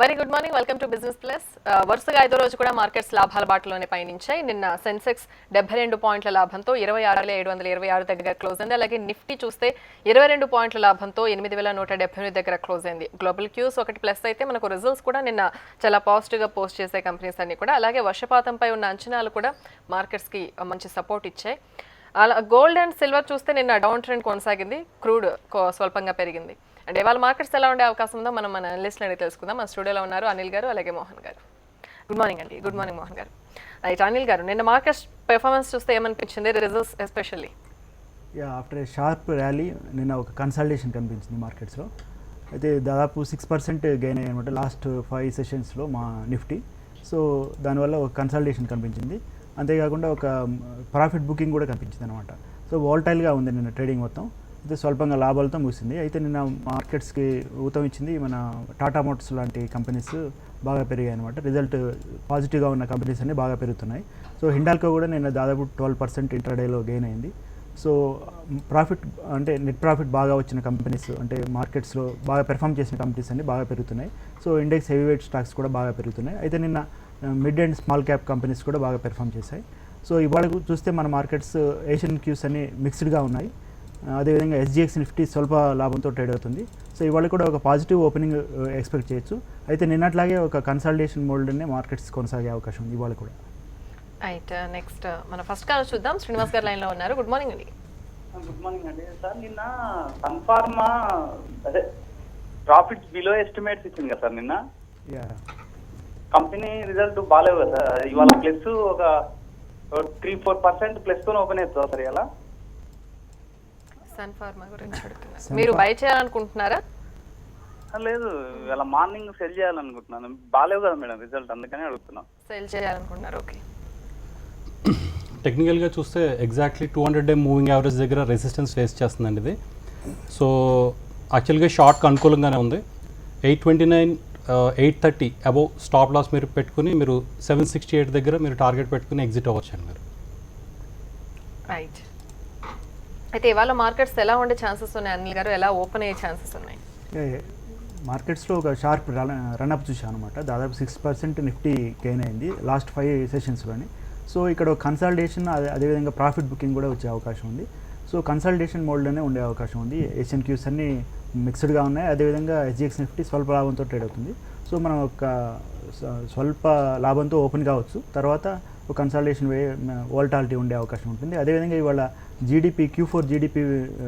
Very good morning, welcome to business plus. వరుసగా ఐదో రోజు కూడా మార్కెట్స్ లాభాల బాటలోనే పయనించాయి. నిన్న సెన్సెక్స్ 72 పాయింట్ల లాభంతో 26,726 దగ్గర క్లోజ్ అయింది. అలాగే నిఫ్టీ చూస్తే 22 పాయింట్ల లాభంతో 8,178 దగ్గర క్లోజ్ అయింది. గ్లోబల్ క్యూస్ ఒకటి ప్లస్ అయితే మనకు రిజల్ట్స్ కూడా నిన్న చాలా పాజిటివ్గా పోస్ట్ చేసే కంపెనీస్ అన్ని కూడా. అలాగే వర్షపాతంపై ఉన్న అంచనాలు కూడా మార్కెట్స్కి మంచి సపోర్ట్ ఇచ్చాయి. అలా గోల్డ్ అండ్ సిల్వర్ చూస్తే నిన్న డౌన్ ట్రెండ్ కొనసాగింది, క్రూడ్ స్వల్పంగా పెరిగింది. అంటే ఇవాళ మార్కెట్స్ ఎలా ఉండే అవకాశం ఉందో మనం మన అనలిస్ట్ని అడిగి తెలుసుకుందాం. మన స్టూడియోలో ఉన్నారు అనిల్ గారు, అలాగే మోహన్ గారు. గుడ్ మార్నింగ్ అండి. గుడ్ మార్నింగ్ మోహన్ గారు. రైట్, అనిల్ గారు, నిన్న మార్కెట్స్ పెర్ఫార్మెన్స్ చూస్తే ఏమనిపించింది, రిజల్ట్స్ ఎస్పెషల్లీ? ఆఫ్టర్ ఏ షార్ప్ ర్యాలీ నిన్న ఒక కన్సల్టేషన్ కనిపించింది మార్కెట్స్లో. అయితే దాదాపు 6% గెయిన్ అయ్యనమాట లాస్ట్ 5 సెషన్స్లో మా నిఫ్టీ. సో దానివల్ల ఒక కన్సల్టేషన్ కనిపించింది. అంతేకాకుండా ఒక ప్రాఫిట్ బుకింగ్ కూడా కనిపించింది అనమాట. సో వాలటైల్గా ఉంది నిన్న ట్రేడింగ్ మొత్తం. అయితే స్వల్పంగా లాభాలతో ముగిసింది. అయితే నిన్న మార్కెట్స్కి ఊతం ఇచ్చింది మన టాటా మోటార్స్ లాంటి కంపెనీస్ బాగా పెరిగాయి అనమాట. రిజల్ట్ పాజిటివ్గా ఉన్న కంపెనీస్ అన్నీ బాగా పెరుగుతున్నాయి. సో హిండాల్కో కూడా నిన్న దాదాపు 12% ఇంట్రాడేలో గెయిన్ అయింది. సో ప్రాఫిట్ అంటే నెట్ ప్రాఫిట్ బాగా వచ్చిన కంపెనీస్, అంటే మార్కెట్స్లో బాగా పెర్ఫామ్ చేసిన కంపెనీస్ అన్నీ బాగా పెరుగుతున్నాయి. So index heavy weight stocks కూడా బాగా పెరుగుతున్నాయి. అయితే నిన్న mid and small cap companies కూడా బాగా పెర్ఫామ్ చేశాయి. సో ఇవాళ చూస్తే మన మార్కెట్స్ ఏషియన్ క్యూస్ అన్ని మిక్స్డ్గా ఉన్నాయి. అదేవిధంగా ఎస్జిఎక్స్ నిఫ్టీ స్వల్ప లాభంతో ట్రేడ్ అవుతుంది. సో ఇవాళ కూడా ఒక పాజిటివ్ ఓపెనింగ్ ఎక్స్పెక్ట్ చేయొచ్చు. అయితే నిన్నట్లాగే ఒక కన్సల్టేషన్ మోడ్లోనే మార్కెట్స్ కొనసాగే అవకాశం ఉంది ఇవాళ కూడా. రైట్, నెక్స్ట్ మన ఫస్ట్ కాల్ చూద్దాం. శ్రీనివాస్ గారు లైన్లో ఉన్నారు. గుడ్ మార్నింగ్ అండి. గుడ్ మార్నింగ్ అండి. సార్ నిన్న సన్ఫార్మా అదే ప్రాఫిట్స్ బిలో ఎస్టిమేట్స్ ఇచ్చింది కదా సార్ నిన్న. కంపెనీ రిజల్ట్ బాగాలేవు కదా సార్. ఇవాళ ప్లస్ ఒక 3-4% ప్లస్తో ఓపెన్ అవుతుందా సార్ ఇలా? సన్ఫార్మా గురించి అడుగుతున్నారు. మీరు బై చేయాలనుకుంటున్నారా? లేదు, ఇవాళ మార్నింగ్ సెల్ చేయాలనుకుంటున్నాను. బాగాలేవు కదా మేడం రిజల్ట్, అందుకని అడుగుతున్నాను. సెల్ చేయాలనుకుంటున్నారు, ఓకే. టెక్నికల్గా చూస్తే ఎగ్జాక్ట్లీ 200 డే మూవింగ్ యావరేజ్ దగ్గర రెసిస్టెన్స్ ఫేస్ చేస్తుందండి ఇది. సో యాక్చువల్గా షార్ట్కి అనుకూలంగానే ఉంది. 829, 830 అబౌవ్ స్టాప్ లాస్ మీరు పెట్టుకుని మీరు 768 దగ్గర మీరు టార్గెట్ పెట్టుకుని ఎగ్జిట్ అవ్వచ్చు అండి మీరు. రైట్, అయితే ఇవాళ మార్కెట్స్ ఎలా ఉండే ఛాన్సెస్ ఉన్నాయి అనిల్ గారు? ఎలా ఓపెన్ అయ్యే ఛాన్సెస్ ఉన్నాయి? మార్కెట్స్లో ఒక షార్ప్ రన్అప్ చూసాం అనమాట. దాదాపు 6% నిఫ్టీ గెయిన్ అయింది లాస్ట్ 5 సెషన్స్లోని. సో ఇక్కడ ఒక కన్సల్టేషన్, అదేవిధంగా ప్రాఫిట్ బుకింగ్ కూడా వచ్చే అవకాశం ఉంది. సో కన్సల్టేషన్ మోడ్లోనే ఉండే అవకాశం ఉంది. ఏషియన్ క్యూస్ అన్నీ మిక్స్డ్గా ఉన్నాయి. అదేవిధంగా ఎస్జిఎక్స్ నిఫ్టీ స్వల్ప లాభంతో ట్రేడ్ అవుతుంది. సో మనం ఒక స్వల్ప లాభంతో ఓపెన్ కావచ్చు, తర్వాత ఒక కన్సల్టేషన్ వోల్టాలిటీ ఉండే అవకాశం ఉంటుంది. అదేవిధంగా ఇవాళ Q4 జీడిపి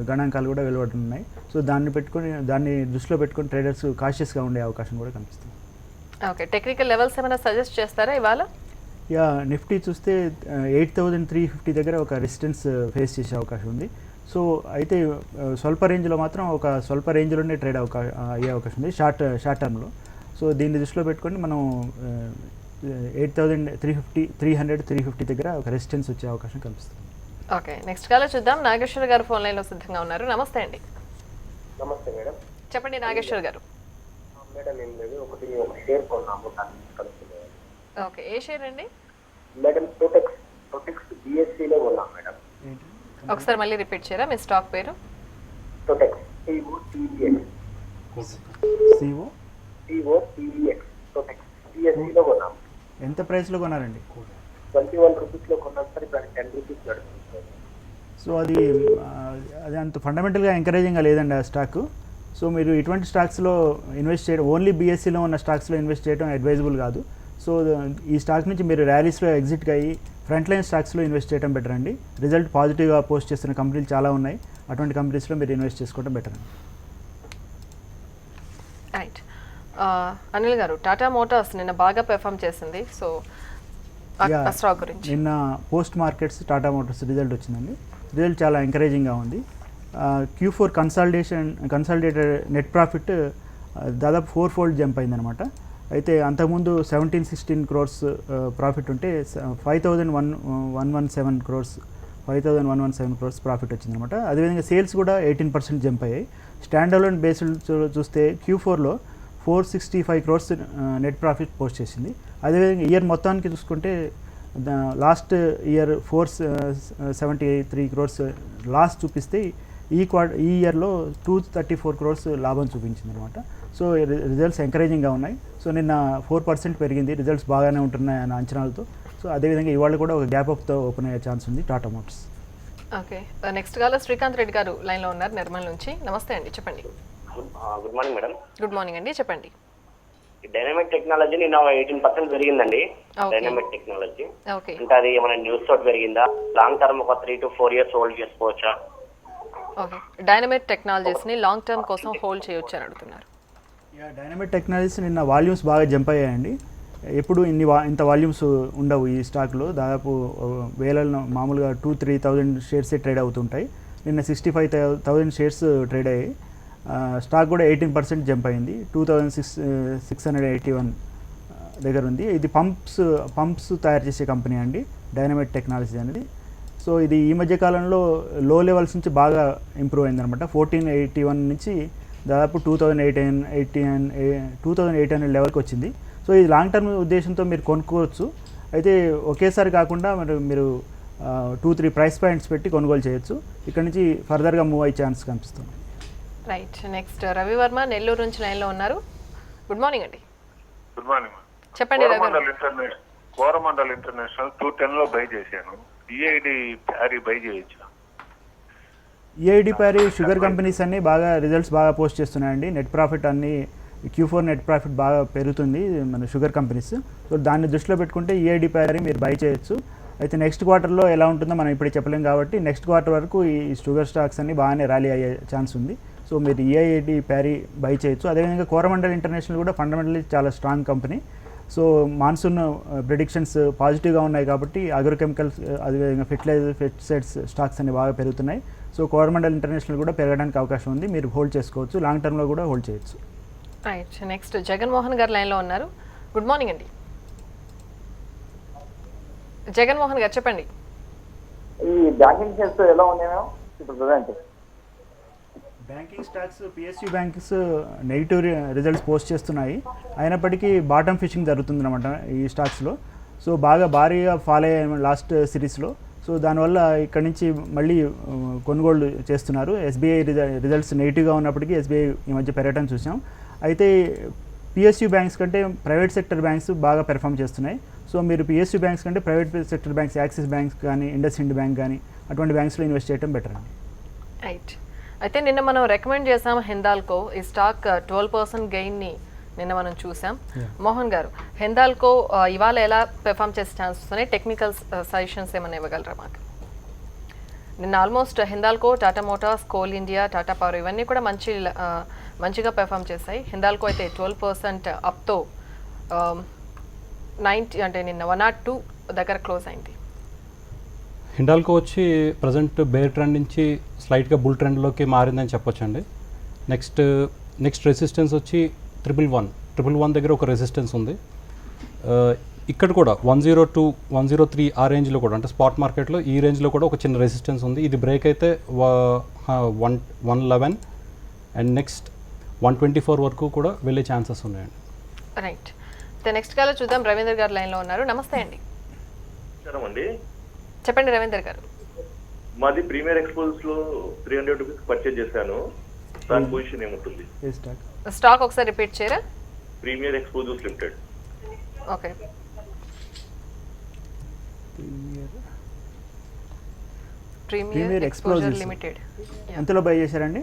గణాంకాలు కూడా వెలువడుతున్నాయి. సో దాన్ని దృష్టిలో పెట్టుకొని ట్రేడర్స్ కాషియస్గా ఉండే అవకాశం కూడా కనిపిస్తుంది. ఓకే, టెక్నికల్ లెవెల్స్ ఏమైనా సజెస్ట్ చేస్తారా ఇవాళ? నిఫ్టీ చూస్తే 8,350 దగ్గర ఒక రెసిస్టెన్స్ ఫేస్ చేసే అవకాశం ఉంది. సో అయితే స్వల్ప రేంజ్లో మాత్రం ఒక స్వల్ప రేంజ్లోనే ట్రేడ్ అయ్యే అవకాశం ఉంది షార్ట్ టర్మ్లో. సో దీన్ని దృష్టిలో పెట్టుకొని మనం 8,350, 300, 350 దగ్గర ఒక రెసిస్టెన్స్ వచ్చే అవకాశం కనిపిస్తుంది. ఓకే, నెక్స్ట్ కాల్ చూద్దాం. నాగేశ్వర్ గారు ఫోన్ లైన్లో సిద్ధంగా ఉన్నారు. నమస్తే అండి. నమస్తే మేడం. చెప్పండి నాగేశ్వర్ గారు. మేడం ఏం లేదు, ఒక షేర్ కొన్నాము. ఓకే, ఏ షేర్ అండి? మేడం టోటెక్స్ బిఎస్సిలో కొన్నాం మేడం. ఒకసారి మళ్ళీ రిపీట్ చేయరా మీ స్టాక్ పేరు? టోటెక్స్ టోటెక్స్ బిఎస్సిలో కొన్నాం. ఎంత ప్రైస్లో కొన్నారండి? 21 రూపీస్లో కొన్నాం సార్. ఇప్పుడు 10 రూపీస్ నడుస్తుంది సార్. సో అది అంత ఫండమెంటల్గా ఎంకరేజింగ్గా లేదండి ఆ స్టాక్. సో మీరు ఇటువంటి స్టాక్స్లో ఇన్వెస్ట్ చేయడం, ఓన్లీ బీఎస్సీలో ఉన్న స్టాక్స్లో ఇన్వెస్ట్ చేయడం అడ్వైజబుల్ కాదు. సో ఈ స్టాక్ నుంచి మీరు ర్యాలీస్లో ఎగ్జిట్గా అయ్యి ఫ్రంట్ లైన్ స్టాక్స్లో ఇన్వెస్ట్ చేయడం బెటర్ అండి. రిజల్ట్ పాజిటివ్గా పోస్ట్ చేస్తున్న కంపెనీలు చాలా ఉన్నాయి. అటువంటి కంపెనీస్లో మీరు ఇన్వెస్ట్ చేసుకోవడం బెటర్ అండి. రైట్, అనిల్ గారు, టాటా మోటార్స్ నిన్న బాగా పెర్ఫామ్ చేసింది. సో స్టాక్ గురించి నిన్న post markets Tata Motors result వచ్చిందండి. రిజల్ట్ చాలా ఎంకరేజింగ్గా ఉంది. Q4 కన్సాలిడేటెడ్ నెట్ ప్రాఫిట్ దాదాపు 4-fold జంప్ అయిందనమాట. అయితే అంతకుముందు 17-16 crores ప్రాఫిట్ ఉంటే 5,117 crores ప్రాఫిట్ వచ్చిందనమాట. అదేవిధంగా సేల్స్ కూడా 18% జంప్ అయ్యాయి. స్టాండ్ అలోన్ బేస్డ్ చూస్తే Q4లో 465 crores నెట్ ప్రాఫిట్ పోస్ట్ చేసింది. అదేవిధంగా ఇయర్ మొత్తానికి చూసుకుంటే లాస్ట్ ఇయర్ 473 crores లాస్ చూపిస్తే ఈ ఇయర్లో 234 crores లాభం చూపించింది అనమాట. సో రిజల్ట్స్ ఎంకరేజింగ్గా ఉన్నాయి. సో నిన్న 4% పెరిగింది, రిజల్ట్స్ బాగానే ఉంటున్నాయి అన్న అంచనాలతో. సో అదేవిధంగా ఇవాళ కూడా ఒక గ్యాప్ అప్తో ఓపెన్ అయ్యే ఛాన్స్ ఉంది Tata motors. Okay, next caller Srikanth Reddy గారు లైన్లో ఉన్నారు నిర్మల్ నుంచి. నమస్తే అండి, చెప్పండి. Good morning madam. Good morning అండి, చెప్పండి. డైనమిక్ టెక్నాలజీ నిన్న 18% పెరిగిందండి. Okay. డైనమిక్ టెక్నాలజీ ఓకే, అంటే అది మన న్యూస్ తోటి పెరిగిందా? లాంగ్ టర్మ్ ఒక 3 to 4 years హోల్డ్ చేసుకోవచ్చా? ఓకే, డైనమిక్ టెక్నాలజీస్ని లాంగ్ టర్మ్ కోసం హోల్డ్ చేయొచ్చు అని అడుగుతున్నారు. డైనమిక్ టెక్నాలజీస్ నిన్న వాల్యూమ్స్ బాగా జంప్ అయ్యాయండి. ఎప్పుడు ఇంత వాల్యూమ్స్ ఉండవు ఈ స్టాక్లో. దాదాపు వేలలో మామూలుగా 2-3,000 షేర్సే ట్రేడ్ అవుతుంటాయి. నిన్న 65,000 షేర్స్ ట్రేడ్ అయ్యాయి. స్టాక్ కూడా 18% జంప్ అయింది, 2,681 దగ్గర ఉంది. ఇది పంప్స్ తయారు చేసే కంపెనీ అండి డైనమిక్ టెక్నాలజీ అనేది. సో ఇది ఈ మధ్య కాలంలో లో లెవెల్స్ నుంచి బాగా ఇంప్రూవ్ అయిందనమాట. 1481 నుంచి దాదాపు 2,800 లెవెల్కి వచ్చింది. సో ఇది లాంగ్ టర్మ్ ఉద్దేశంతో మీరు కొనుక్కోవచ్చు. అయితే ఒకేసారి కాకుండా మీరు 2-3 ప్రైస్ పాయింట్స్ పెట్టి కొనుగోలు చేయొచ్చు. ఇక్కడ నుంచి ఫర్దర్గా మూవ్ అయ్యే ఛాన్స్ కనిపిస్తుంది. రైట్, నెక్స్ట్ రవివర్మ నెల్లూరు నుంచి లైన్లో ఉన్నారు. గుడ్ మార్నింగ్ అండి. Good morning. చెప్పండి రవి. కోరమండల్ ఇంటర్నేషనల్ 210 బై చేశాను. ఈఐడి ప్యారీ బై చేయొచ్చు. ఈఐడి ప్యారీ షుగర్ కంపెనీస్ అన్నీ బాగా రిజల్ట్స్ బాగా పోస్ట్ చేస్తున్నాయండి. నెట్ ప్రాఫిట్ అన్ని Q4 నెట్ ప్రాఫిట్ బాగా పెరుగుతుంది మన షుగర్ కంపెనీస్. సో దాన్ని దృష్టిలో పెట్టుకుంటే ఈఐడి ప్యారీ మీరు బై చేయొచ్చు. అయితే నెక్స్ట్ క్వార్టర్లో ఎలా ఉంటుందో మనం ఇప్పుడే చెప్పలేం కాబట్టి నెక్స్ట్ క్వార్టర్ వరకు ఈ షుగర్ స్టాక్స్ అన్ని బాగానే ర్యాలీ అయ్యే ఛాన్స్ ఉంది. సో మీరు ఈఐడి ప్యారీ బై చేయొచ్చు. అదేవిధంగా కోరమండల్ ఇంటర్నేషనల్ కూడా ఫండమెంటల్లీ చాలా strong company. So monsoon predictions పాజిటివ్గా ఉన్నాయి కాబట్టి అగ్రోకెమికల్స్ అదేవిధంగా ఫెర్టిలైజర్ పెస్టిసైడ్స్ స్టాక్స్ అన్ని బాగా పెరుగుతున్నాయి. సో కోరమండల్ ఇంటర్నేషనల్ కూడా పెరగడానికి అవకాశం ఉంది, మీరు హోల్డ్ చేసుకోవచ్చు. లాంగ్ టర్మ్లో కూడా హోల్డ్ చేయొచ్చు. రైట్, నెక్స్ట్ జగన్మోహన్ గారు లైన్లో ఉన్నారు. గుడ్ మార్నింగ్ అండి. జగన్మోహన్ గారు చెప్పండి. ఈ బ్యాంకింగ్ షేర్స్ ఎలా ఉన్నాయో ఇప్పుడు present? Banking stocks PSU banks negative results post చేస్తున్నాయి. అయినప్పటికీ బాటమ్ ఫిషింగ్ జరుగుతుందన్నమాట ఈ స్టాక్స్లో. సో బాగా భారీగా ఫాల్ అయ్యాయి లాస్ట్ సిరీస్లో. సో దానివల్ల ఇక్కడ నుంచి మళ్ళీ కొనుగోలు చేస్తున్నారు. ఎస్బీఐ రిజల్ట్స్ నెగిటివ్గా ఉన్నప్పటికీ ఎస్బీఐ ఈ మధ్య పెరగడం చూసాం. అయితే పిఎస్యూ బ్యాంక్స్ కంటే ప్రైవేట్ సెక్టర్ బ్యాంక్స్ బాగా పెర్ఫామ్ చేస్తున్నాయి. సో మీరు పిఎస్యూ బ్యాంక్స్ కంటే private sector banks axis banks కానీ ఇండస్ఇండ్ బ్యాంక్ కానీ అటువంటి బ్యాంక్స్లో ఇన్వెస్ట్ చేయడం బెటర్ అండి. రైట్, అయితే నిన్న మనం రికమెండ్ చేసాం హిందాల్కో. ఈ స్టాక్ 12% గెయిన్ని నిన్న మనం చూసాం. మోహన్ గారు, హిందాల్కో ఇవాళ ఎలా పెర్ఫామ్ చేసే ఛాన్స్ వస్తున్నాయి? టెక్నికల్ సజెషన్స్ ఏమైనా ఇవ్వగలరా మాకు? నిన్న almost Hindalco, Tata Motors, coal India, Tata power ఇవన్నీ కూడా మంచిగా పెర్ఫామ్ చేశాయి. హిందాల్కో అయితే 12% అప్తో 90 అంటే నిన్న 102 దగ్గర క్లోజ్ అయింది. హిండాల్కో వచ్చి ప్రజెంట్ బేర్ ట్రెండ్ నుంచి స్లైట్గా బుల్ ట్రెండ్లోకి మారిందని చెప్పొచ్చు అండి. నెక్స్ట్ రెసిస్టెన్స్ వచ్చి 111 దగ్గర ఒక రెసిస్టెన్స్ ఉంది. ఇక్కడ కూడా 102, 103 ఆ రేంజ్లో కూడా అంటే స్పాట్ మార్కెట్లో ఈ రేంజ్లో కూడా ఒక చిన్న రెసిస్టెన్స్ ఉంది. ఇది బ్రేక్ అయితే 111 అండ్ నెక్స్ట్ 124 వరకు కూడా వెళ్ళే ఛాన్సెస్ ఉన్నాయండి. రైట్, అయితే నెక్స్ట్ కాల్ చూద్దాం. రవీంద్ర గారు లైన్లో ఉన్నారు. నమస్తే అండి. అండి చెప్పండి రవీంద్ర గారు. మాది ప్రీమియర్ ఎక్స్పోజ్ లో 300 రూపీస్ పర్చేజ్ చేశాను. దాని పొజిషన్ ఏముంటుంది? ఏ స్టాక్? స్టాక్ ఒకసారి రిపీట్ చేయరా? Premier exposures limited. Okay, premier exposure limited ఎంతలో బై చేశారండి?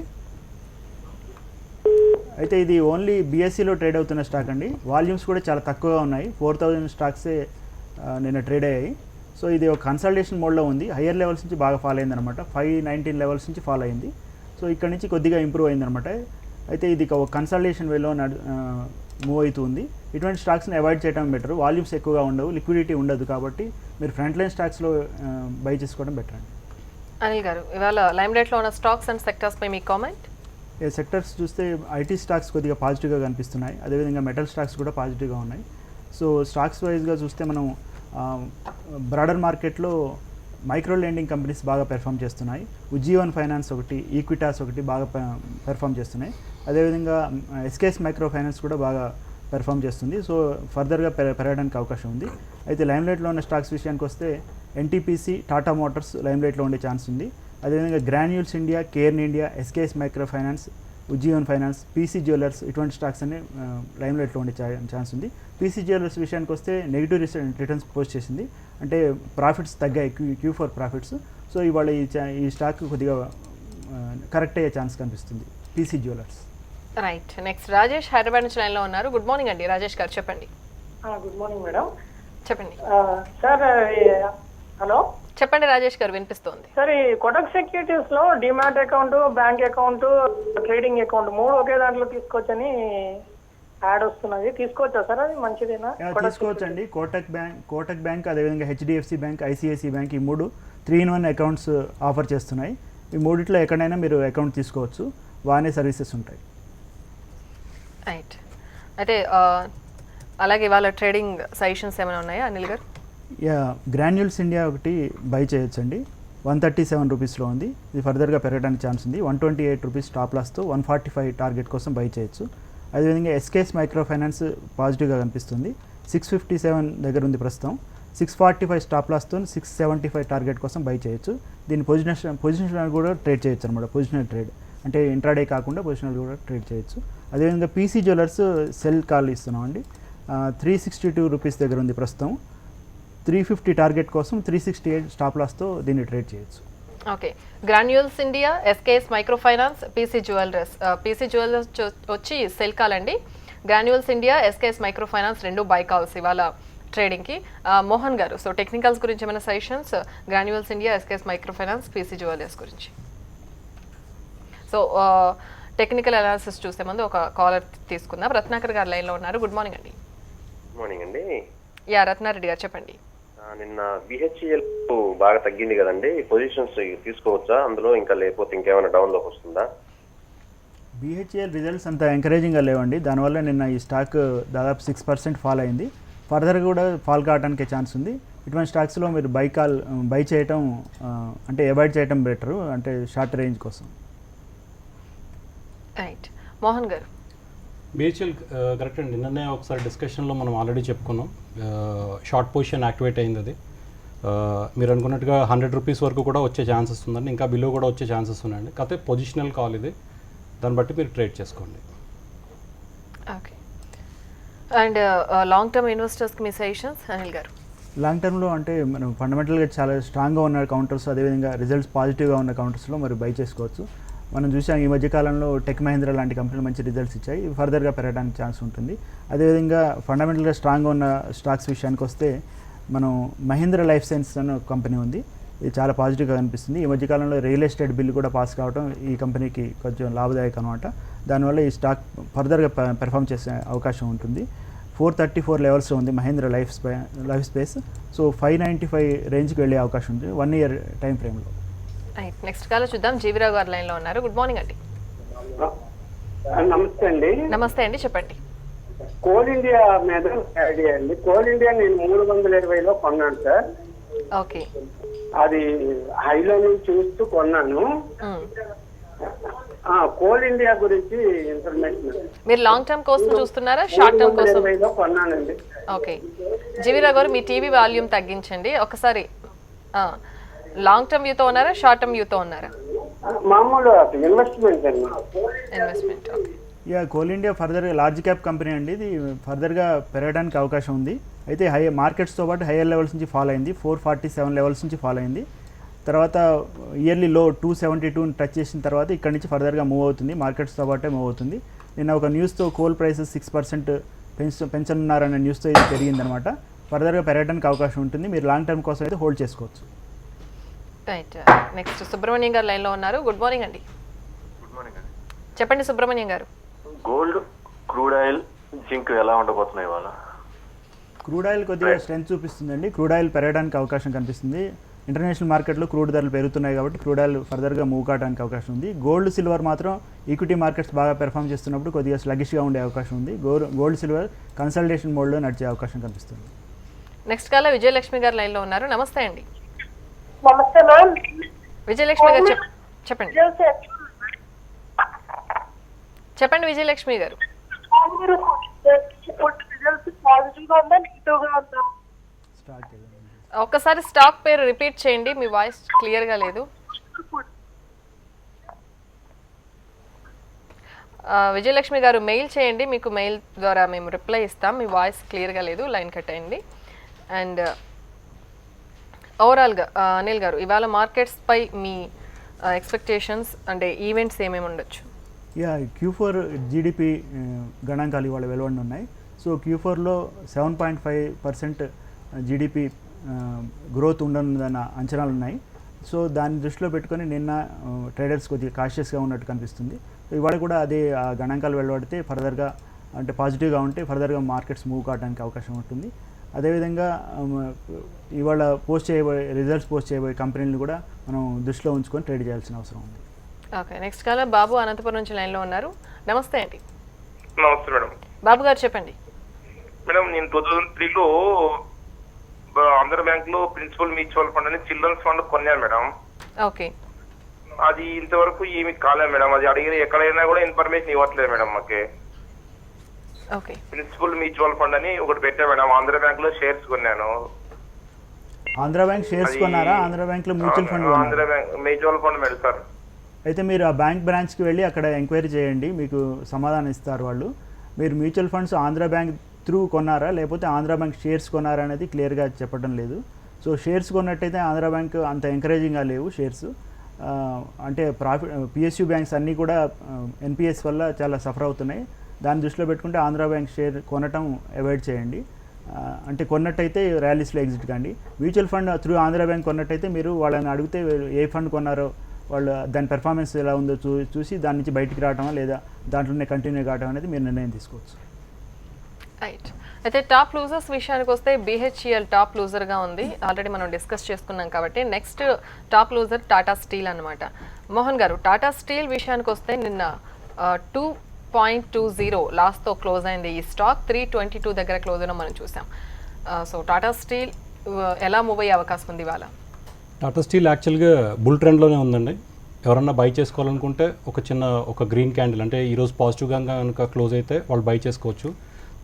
అయితే ఇది ఓన్లీ బీఎస్సీలో ట్రేడ్ అవుతున్న స్టాక్ అండి. వాల్యూమ్స్ కూడా చాలా తక్కువగా ఉన్నాయి, 4000 స్టాక్సే నిన్న ట్రేడ్ అయ్యాయి. సో ఇది ఒక కన్సల్టేషన్ మోడ్లో ఉంది. హయ్యర్ లెవెల్స్ నుంచి బాగా ఫాల్ అయిందనమాట. 519 లెవెల్స్ నుంచి ఫాల్ అయింది. సో ఇక్కడ నుంచి కొద్దిగా ఇంప్రూవ్ అయిందనమాట. అయితే ఇది ఒక కన్సల్టేషన్ వేలో మూవ్ అవుతుంది. ఇటువంటి స్టాక్స్ని అవాయిడ్ చేయడం బెటర్. వాల్యూమ్స్ ఎక్కువగా ఉండవు, లిక్విడిటీ ఉండదు, కాబట్టి మీరు ఫ్రంట్ లైన్ స్టాక్స్లో బై చేసుకోవడం బెటర్ అండి. అనిల్ గారు, ఇవాళ లైమ్ లైట్లో ఉన్న స్టాక్స్ అండ్ సెక్టర్స్ పై మీ కామెంట్? సెక్టర్స్ చూస్తే ఐటీ స్టాక్స్ కొద్దిగా పాజిటివ్గా కనిపిస్తున్నాయి. అదేవిధంగా మెటల్ స్టాక్స్ కూడా పాజిటివ్గా ఉన్నాయి. సో స్టాక్స్ వైజ్గా చూస్తే మనం బ్రాడర్ మార్కెట్లో మైక్రో లెండింగ్ కంపెనీస్ బాగా పెర్ఫామ్ చేస్తున్నాయి. ఉజ్జీవన్ ఫైనాన్స్ ఒకటి, ఈక్విటాస్ ఒకటి బాగా పెర్ఫామ్ చేస్తున్నాయి. అదేవిధంగా ఎస్కేఎస్ మైక్రో ఫైనాన్స్ కూడా బాగా పెర్ఫామ్ చేస్తుంది. సో ఫర్దర్గా పెరగడానికి అవకాశం ఉంది. అయితే లైమ్లైట్లో ఉన్న స్టాక్స్ విషయానికి వస్తే ఎన్టీపీసీ, టాటా మోటార్స్ లైమ్లైట్లో ఉండే ఛాన్స్ ఉంది. అదేవిధంగా Granules India, Cairn India, SKS micro finance, Ujjivan finance, PC jewellers ఇటువంటి స్టాక్స్ అన్ని లైమ్ లైట్లో ఉండే ఛాన్స్ ఉంది. పీసీ జ్యువెలర్స్ విషయానికి వస్తే నెగిటివ్ రిటర్న్స్ పోస్ట్ చేసింది, అంటే ప్రాఫిట్స్ తగ్గాయి, Q4 ప్రాఫిట్స్. సో ఇవాళ ఈ స్టాక్ కొద్దిగా కరెక్ట్ అయ్యే ఛాన్స్ కనిపిస్తుంది PC jewellers. Right. Next Rajesh Hyderabad నుంచి లైన్లో ఉన్నారు. గుడ్ మార్నింగ్ అండి రాజేష్ గారు, చెప్పండి. Good morning madam. చెప్పండి సార్, హలో చెప్పండి రాజేష్ గారు, వినిపిస్తోంది. సార్, ఈ కోటక్ సెక్యూరిటీస్ లో demat account, bank account, trading account 3 ఒకే దాంట్లో తీసుకోవచ్చని యాడ్ వస్తున్నది. తీసుకోవచ్చా సార్? అది మంచిదేనా? తీసుకోవచ్చండి. కోటక్ బ్యాంక్ అదేవిధంగా హెచ్డిఎఫ్సి బ్యాంక్, ఐసిఐసి బ్యాంక్ ఈ 3 3-in-1 అకౌంట్స్ ఆఫర్ చేస్తున్నాయి. ఈ మూడిట్లో ఎక్కడైనా మీరు అకౌంట్ తీసుకోవచ్చు, బాగానే సర్వీసెస్ ఉంటాయి. రైట్. అయితే అలాగే వాళ్ళ ట్రేడింగ్ సజెషన్స్ ఏమైనా ఉన్నాయా అనిల్ గారు? గ్రాన్యూల్స్ ఇండియా ఒకటి బై చేయొచ్చండి. 137 రూపీస్లో ఉంది. ఇది ఫర్దర్గా పెరగడానికి ఛాన్స్ ఉంది. 128 రూపీస్ స్టాప్ లాస్తో 145 టార్గెట్ కోసం బై చేయొచ్చు. అదేవిధంగా ఎస్కేఎస్ మైక్రో ఫైనాన్స్ పాజిటివ్గా కనిపిస్తుంది. 657 దగ్గర ఉంది ప్రస్తుతం. 645 స్టాప్ లాస్తో 675 టార్గెట్ కోసం బై చేయొచ్చు. దీన్ని పొజిషనల్ కూడా ట్రేడ్ చేయొచ్చు అనమాట. పొజిషనల్ ట్రేడ్ అంటే ఇంట్రాడే కాకుండా పొజిషనల్ కూడా ట్రేడ్ చేయొచ్చు. అదేవిధంగా పీసీ జ్యువెలర్స్ సెల్ కాల్ ఇస్తున్నామండి. 362 రూపీస్ దగ్గర ఉంది ప్రస్తుతం. 350 టార్గెట్ కోసం 368 స్టాప్ లాస్తో దీన్ని ట్రేడ్ చేయొచ్చు. Okay. Granules India, SKS micro finance, PC jewellers వచ్చి సెల్ కాల్ అండి. Granules India, SKS micro finance 2 buy calls ఇవాళ ట్రేడింగ్కి. మోహన్ గారు, సో టెక్నికల్స్ గురించి ఏమైనా suggestions? Granules India, SKS micro finance, PC jewellers గురించి. సో టెక్నికల్ అనాలిసిస్ చూసే ముందు ఒక కాలర్ తీసుకుందాం. రత్నాకర్ గారు లైన్లో ఉన్నారు. గుడ్ మార్నింగ్ అండి. గుడ్ మార్నింగ్ అండి. రత్నారెడ్డి గారు చెప్పండి. నిన్న బిహెచ్ఈఎల్ బాగా తగ్గింది కదండి, పొజిషన్స్ తీసుకోవచ్చా అందులో, ఇంకా లేకపోతే ఇంకేమైనా డౌన్లోకి వస్తుందా? బిహెచ్ఎల్ రిజల్ట్స్ అంత ఎంకరేజింగ్గా లేవండి. దానివల్ల నిన్న ఈ స్టాక్ దాదాపు 6% ఫాల్ అయింది. ఫర్దర్ కూడా ఫాల్ కావడానికి ఛాన్స్ ఉంది. ఇటువంటి స్టాక్స్లో మీరు బై చేయటం అంటే అవాయిడ్ చేయటం బెటరు, అంటే షార్ట్ రేంజ్ కోసం. రైట్. మోహన్ గారు. బిహెచ్ఎల్ కరెక్ట్ అండి. నిన్ననే ఒకసారి డిస్కషన్లో మనం ఆల్రెడీ చెప్పుకున్నాం, షార్ట్ పొజిషన్ యాక్టివేట్ అయింది. అది మీరు అనుకున్నట్టుగా 100 రూపీస్ వరకు కూడా వచ్చే ఛాన్సెస్ ఉందండి, ఇంకా బిలో కూడా వచ్చే ఛాన్సెస్ ఉన్నాయండి. కాకపోతే పొజిషనల్ కాల్ ఇది, దాన్ని బట్టి మీరు ట్రేడ్ చేసుకోండి. ఓకే. అండ్ లాంగ్ టర్మ్ ఇన్వెస్టర్స్కి మీ సజెషన్స్ అనిల్ గారు? లాంగ్ టర్మ్లో అంటే మనం ఫండమెంటల్గా చాలా స్ట్రాంగ్గా ఉన్న కౌంటర్స్, అదేవిధంగా రిజల్ట్స్ పాజిటివ్గా ఉన్న కౌంటర్స్లో మరి బై చేసుకోవచ్చు. మనం చూసాం ఈ మధ్యకాలంలో టెక్ మహీంద్రా లాంటి కంపెనీలు మంచి రిజల్ట్స్ ఇచ్చాయి. ఫర్దర్గా పెరగడానికి ఛాన్స్ ఉంటుంది. అదేవిధంగా ఫండమెంటల్గా స్ట్రాంగ్గా ఉన్న స్టాక్స్ విషయానికి వస్తే మనం మహీంద్రా లైఫ్ సైన్స్ అనే ఒక కంపెనీ ఉంది. ఇది చాలా పాజిటివ్గా కనిపిస్తుంది. ఈ మధ్యకాలంలో రియల్ ఎస్టేట్ బిల్ కూడా పాస్ కావడం ఈ కంపెనీకి కొంచెం లాభదాయకం అనమాట. దానివల్ల ఈ స్టాక్ ఫర్దర్గా పెర్ఫామ్ చేసే అవకాశం ఉంటుంది. 434 లెవెల్స్లో ఉంది మహీంద్రా లైఫ్ స్పేస్. సో 595 రేంజ్కి వెళ్ళే అవకాశం ఉంది 1 ఇయర్ టైం ఫ్రేమ్లో. రైట్. నెక్స్ట్ కాల్ చూద్దాం. జీవిరావు గారు లైన్లో ఉన్నారు. గుడ్ మార్నింగ్ అండి. నమస్తే అండి. నమస్తే అండి, చెప్పండి. కోల్ ఇండియా మీద ఐడియా అండి. కోల్ ఇండియా నేను 320లో కొన్నాను సార్. ఓకే. అది హైలో నుంచి చూస్తూ కొన్నాను. కోల్ ఇండియా గురించి ఇన్ఫర్మేషన్. మీరు లాంగ్ టర్మ్ కోసం చూస్తున్నారా, షార్ట్ టర్మ్ కోసం? 320లో కొన్నానండి. ఓకే. జీవిరావు గారు, మీ టీవీ వాల్యూమ్ తగ్గించండి ఒకసారి. లాంగ్ టర్మ్ వ్యూతో ఉన్నారా, షార్ట్ టర్మ్ వ్యూతో ఉన్నారా? మామూలు ఇన్వెస్ట్మెంట్ అండి. ఇన్వెస్ట్మెంట్. ఓకే. కోల్ ఇండియా ఫర్దర్గా లార్జ్ క్యాప్ కంపెనీ అండి. ఇది ఫర్దర్గా పెరగడానికి అవకాశం ఉంది. అయితే మార్కెట్స్తో పాటు హైయర్ లెవెల్స్ నుంచి ఫాల్ అయింది. 447 లెవెల్స్ నుంచి ఫాల్ అయింది. తర్వాత ఇయర్లీ లో 272 టచ్ చేసిన తర్వాత ఇక్కడ నుంచి ఫర్దర్గా మూవ్ అవుతుంది. మార్కెట్స్తో పాటే మూవ్ అవుతుంది. నిన్న ఒక న్యూస్తో కోల్ ప్రైసెస్ 6% పెంచనున్నారనే న్యూస్తో ఇది పెరిగిందనమాట. ఫర్దర్గా పెరగడానికి అవకాశం ఉంటుంది. మీరు లాంగ్ టర్మ్ కోసం అయితే హోల్డ్ చేసుకోవచ్చు. రైట్. నెక్స్ట్ సుబ్రహ్మణ్యం గారు లైన్లో ఉన్నారు. గుడ్ మార్నింగ్ అండి. గుడ్ మార్నింగ్ అండి. చెప్పండి సుబ్రహ్మణ్యం గారు. గోల్డ్, క్రూడ్ ఆయిల్, జింక్ ఎలా ఉండబోతున్నాయి ఇవాళ? క్రూడ్ ఆయిల్ కొద్దిగా స్ట్రెంత్ చూపిస్తుందండి. క్రూడ్ ఆయిల్ పెరగడానికి అవకాశం కనిపిస్తుంది. ఇంటర్నేషనల్ మార్కెట్లో క్రూడ్ ధరలు పెరుగుతున్నాయి కాబట్టి క్రూడ్ ఆయిల్ ఫర్దర్గా మూవ్ కావడానికి అవకాశం ఉంది. గోల్డ్, సిల్వర్ మాత్రం ఈక్విటీ మార్కెట్స్ బాగా పెర్ఫామ్ చేస్తున్నప్పుడు కొద్దిగా స్లగిష్గా ఉండే అవకాశం ఉంది. గోల్డ్, సిల్వర్ కన్సల్టేషన్ మోడ్లో నడిచే అవకాశం కనిపిస్తుంది. నెక్స్ట్ కాల్ విజయలక్ష్మి గారు లైన్లో ఉన్నారు. నమస్తే అండి. నమస్తే మ్యామ్. విజయలక్ష్మి గారు చెప్పండి. చెప్పండి విజయలక్ష్మి గారు. స్టార్ట్ చేద్దాం. ఒక్కసారి స్టాక్ పేరు రిపీట్ చేయండి, మీ వాయిస్ క్లియర్గా లేదు. విజయలక్ష్మి గారు మెయిల్ చేయండి, మీకు మెయిల్ ద్వారా మేము రిప్లై ఇస్తాం. మీ వాయిస్ క్లియర్గా లేదు, లైన్ కట్ అయింది. అండ్ ఓవరాల్గా అనిల్ గారు ఇవాళ మార్కెట్స్పై మీ ఎక్స్పెక్టేషన్స్ అంటే ఈవెంట్స్ ఏమేమి ఉండొచ్చు? యా, Q4 జీడిపి గణాంకాలు ఇవాళ వెలువడి ఉన్నాయి. సో Q4లో 7.5% జీడిపి గ్రోత్ ఉండనుందన్న అంచనాలు ఉన్నాయి. సో దాన్ని దృష్టిలో పెట్టుకొని నిన్న ట్రేడర్స్ కొద్దిగా కాషియస్గా ఉన్నట్టు కనిపిస్తుంది. ఇవాళ కూడా అదే గణాంకాలు వెలువడితే ఫర్దర్గా అంటే పాజిటివ్గా ఉంటే ఫర్దర్గా మార్కెట్స్ మూవ్ కావడానికి అవకాశం ఉంటుంది. అదేవిధంగా ఇవాళ రిజల్ట్స్ పోస్ట్ చేయబోయే కంపెనీలను కూడా మనం దృష్టిలో ఉంచుకొని ట్రేడ్ చేయాల్సిన అవసరం ఉంది. ఓకే, నెక్స్ట్ కాలర్ బాబు అనంతపురం నుంచి లైన్లో ఉన్నారు. నమస్తే అండి. నమస్తే మేడం. బాబు గారు చెప్పండి. మేడం నేను 2003లో ఆంధ్ర బ్యాంక్ లో ప్రిన్సిపల్ మ్యూచువల్ ఫండ్ అని చిల్డ్రన్స్ ఫండ్ కొన్నాను మేడం. ఓకే, అది ఇంతవరకు ఏమి కాలేదు మేడం. అది అడిగిన ఎక్కడైనా కూడా ఇన్ఫర్మేషన్ ఇవ్వట్లేదు మేడం మాకు. ఓకే, ప్రిన్సిపల్ మ్యూచువల్ ఫండ్ అని ఒకటి పెట్టా మేడం. ఆంధ్ర బ్యాంక్ లో షేర్స్ కొన్నాను. ఆంధ్ర బ్యాంక్ షేర్స్ కొన్నారా? ఆంధ్ర బ్యాంక్లో mutual fund Andhra bank mutual fund madam sir. అయితే మీరు ఆ బ్యాంక్ బ్రాంచ్కి వెళ్ళి అక్కడ ఎంక్వైరీ చేయండి, మీకు సమాధానం ఇస్తారు వాళ్ళు. మీరు mutual funds Andhra bank through కొన్నారా లేకపోతే ఆంధ్ర బ్యాంక్ షేర్స్ కొన్నారా అనేది క్లియర్గా చెప్పడం లేదు. సో షేర్స్ కొన్నట్టయితే ఆంధ్ర బ్యాంక్ అంత ఎంకరేజింగ్గా లేవు షేర్స్. అంటే పిఎస్యూ బ్యాంక్స్ అన్నీ కూడా ఎన్పిఎస్ వల్ల చాలా సఫర్ అవుతున్నాయి. దాన్ని దృష్టిలో పెట్టుకుంటే ఆంధ్ర బ్యాంక్ షేర్ కొనటం అవాయిడ్ చేయండి. అంటే కొన్నట్టయితే ర్యాలీస్లో ఎగ్జిట్ కాండి. Mutual fund through Andhra bank కొన్నట్టయితే మీరు వాళ్ళని అడిగితే ఏ ఫండ్ కొన్నారో వాళ్ళు దాని పెర్ఫార్మెన్స్ ఎలా ఉందో చూసి దాని నుంచి బయటికి రావటమా లేదా దాంట్లోనే కంటిన్యూ కావటం అనేది మీరు నిర్ణయం తీసుకోవచ్చు. రైట్. అయితే టాప్ లూజర్స్ విషయానికి వస్తే BHEL టాప్ లూజర్గా ఉంది, ఆల్రెడీ మనం డిస్కస్ చేసుకున్నాం కాబట్టి. Next top loser Tata steel అనమాట. మోహన్ గారు, టాటా స్టీల్ విషయానికి వస్తే నిన్న 2.20 లాస్ట్తో క్లోజ్ అయింది ఈ స్టాక్. 322 దగ్గర క్లోజ్ అయినా మనం చూసాం. సో టాటా స్టీల్ ఎలా మూవ్ అయ్యే అవకాశం ఉంది ఇవాళ? టాటా స్టీల్ యాక్చువల్గా బుల్ ట్రెండ్లోనే ఉందండి. ఎవరన్నా బై చేసుకోవాలనుకుంటే ఒక గ్రీన్ క్యాండిల్ అంటే ఈరోజు పాజిటివ్గా కనుక క్లోజ్ అయితే వాళ్ళు బై చేసుకోవచ్చు.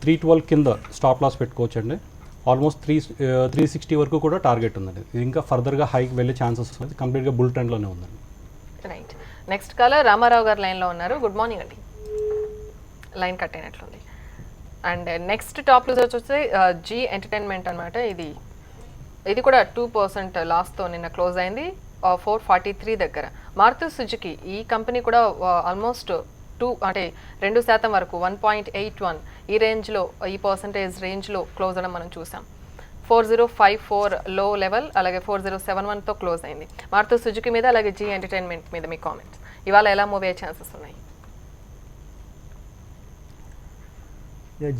312 కింద స్టాప్ లాస్ పెట్టుకోవచ్చు అండి. ఆల్మోస్ట్ 360 వరకు కూడా టార్గెట్ ఉందండి. ఇది ఇంకా ఫర్దర్గా హైకి వెళ్ళే ఛాన్సెస్ ఉంది. కంప్లీట్గా బుల్ ట్రెండ్లోనే ఉందండి. Right. Next caller Ramarao garu లైన్లో ఉన్నారు. గుడ్ మార్నింగ్ అండి. లైన్ కట్ అయినట్లుంది. అండ్ నెక్స్ట్ టాప్ లూజర్ వచ్చి జీ ఎంటర్టైన్మెంట్ అనమాట. ఇది కూడా 2% లాస్తో నిన్న క్లోజ్ అయింది 443 దగ్గర. మారుతి సుజుకి ఈ కంపెనీ కూడా ఆల్మోస్ట్ 2% వరకు 1.81 ఈ రేంజ్లో ఈ పర్సంటేజ్ రేంజ్లో క్లోజ్ అవ్వడం మనం చూసాం. 4054 లో లెవెల్, అలాగే 4071తో క్లోజ్ అయింది. మారుతి సుజుకి మీద అలాగే జీ ఎంటర్టైన్మెంట్ మీద మీ కామెంట్స్. ఇవాళ ఎలా మూవ్ అయ్యే ఛాన్సెస్ ఉన్నాయి?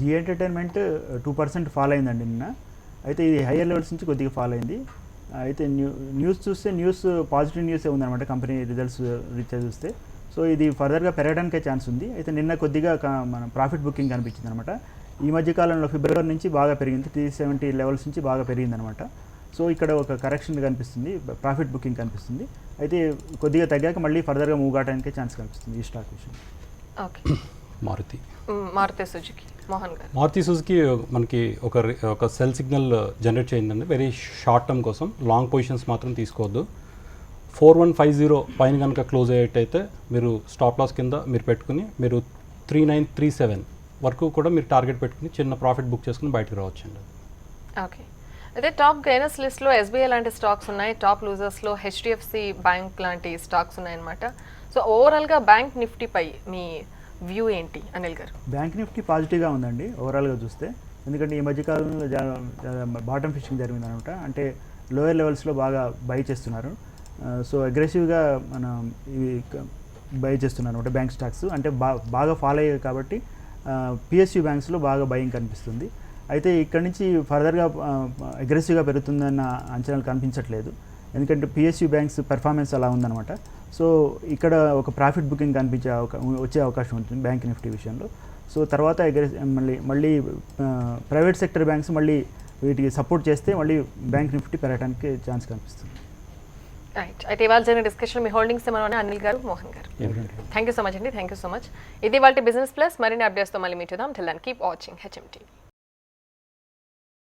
జీ ఎంటర్టైన్మెంట్ 2% ఫాల్ అయిందండి నిన్న. అయితే ఇది హయ్యర్ లెవెల్స్ నుంచి కొద్దిగా ఫాల్ అయింది. అయితే న్యూస్ చూస్తే పాజిటివ్ న్యూసే ఉందన్నమాట కంపెనీ రిజల్ట్స్ రీత్యా చూస్తే. సో ఇది ఫర్దర్గా పెరగడానికే ఛాన్స్ ఉంది. అయితే నిన్న కొద్దిగా మన ప్రాఫిట్ బుకింగ్ కనిపించింది అనమాట. ఈ మధ్యకాలంలో ఫిబ్రవరి నుంచి బాగా పెరిగింది, 370 లెవెల్స్ నుంచి బాగా పెరిగిందనమాట. సో ఇక్కడ ఒక కరెక్షన్ కనిపిస్తుంది, ప్రాఫిట్ బుకింగ్ కనిపిస్తుంది. అయితే కొద్దిగా తగ్గాక మళ్ళీ ఫర్దర్గా మూవ్ కావడానికే ఛాన్స్ కనిపిస్తుంది ఈ స్టాక్ విషయం. Okay, Maruti Suzuki. మోహన్ గారు, మారుతి సుజుకి మనకి ఒక సెల్ సిగ్నల్ జనరేట్ చేయిందండి వెరీ షార్ట్ టర్మ్ కోసం. లాంగ్ పొజిషన్స్ మాత్రం తీసుకోవద్దు. 4150 పైన కనుక క్లోజ్ అయ్యేటైతే మీరు స్టాప్ లాస్ కింద మీరు పెట్టుకుని మీరు 3937 వరకు కూడా మీరు టార్గెట్ పెట్టుకుని చిన్న ప్రాఫిట్ బుక్ చేసుకుని బయటకు రావచ్చండి. ఓకే. అయితే టాప్ గెయినర్స్ లిస్ట్లో SBI లాంటి స్టాక్స్ ఉన్నాయి, టాప్ లూజర్స్లో HDFC బ్యాంక్ లాంటి స్టాక్స్ ఉన్నాయన్నమాట. సో ఓవరాల్గా బ్యాంక్ నిఫ్టీపై మీ వ్యూ ఏంటి అనిల్ గారు? బ్యాంక్ నిఫ్టీ పాజిటివ్గా ఉందండి ఓవరాల్గా చూస్తే. ఎందుకంటే ఈ మధ్యకాలంలో బాటమ్ ఫిషింగ్ జరిగింది అనమాట. అంటే లోయర్ లెవెల్స్లో బాగా బై చేస్తున్నారు. సో అగ్రెసివ్గా మనం ఇవి బై చేస్తున్నారు అనమాట బ్యాంక్ స్టాక్స్. అంటే బాగా ఫాలో అయ్యాయి కాబట్టి PSU బ్యాంక్స్లో బాగా బయింగ్ కనిపిస్తుంది. అయితే ఇక్కడి నుంచి ఫర్దర్గా అగ్రెసివ్గా పెరుగుతుందన్న అంచనాలు కనిపించట్లేదు. ఎందుకంటే PSU బ్యాంక్స్ పెర్ఫార్మెన్స్ అలా ఉందన్నమాట. సో ఇక్కడ ఒక ప్రాఫిట్ బుకింగ్ వచ్చే అవకాశం ఉంటుంది బ్యాంక్ నిఫ్టీ విషయంలో. సో తర్వాత మళ్ళీ ప్రైవేట్ సెక్టర్ బ్యాంక్స్ మళ్ళీ వీటికి సపోర్ట్ చేస్తే మళ్ళీ బ్యాంక్ నిఫ్టీ పెరగడానికి ఛాన్స్ కనిపిస్తుంది. రైట్. అయితే ఇవాళ జరిగిన డిస్కషన్ మీ హోల్డింగ్స్ ఏమన్నా అనిల్ గారు, మోహన్ గారు. థ్యాంక్ యూ సో మచ్ అండి. Thank you so much. ఇది వాళ్ళ బిజినెస్ ప్లస్. మరిన్ని అప్డేట్స్తో మళ్ళీ మీట్ చేద్దాం. Till then keep watching HMTV.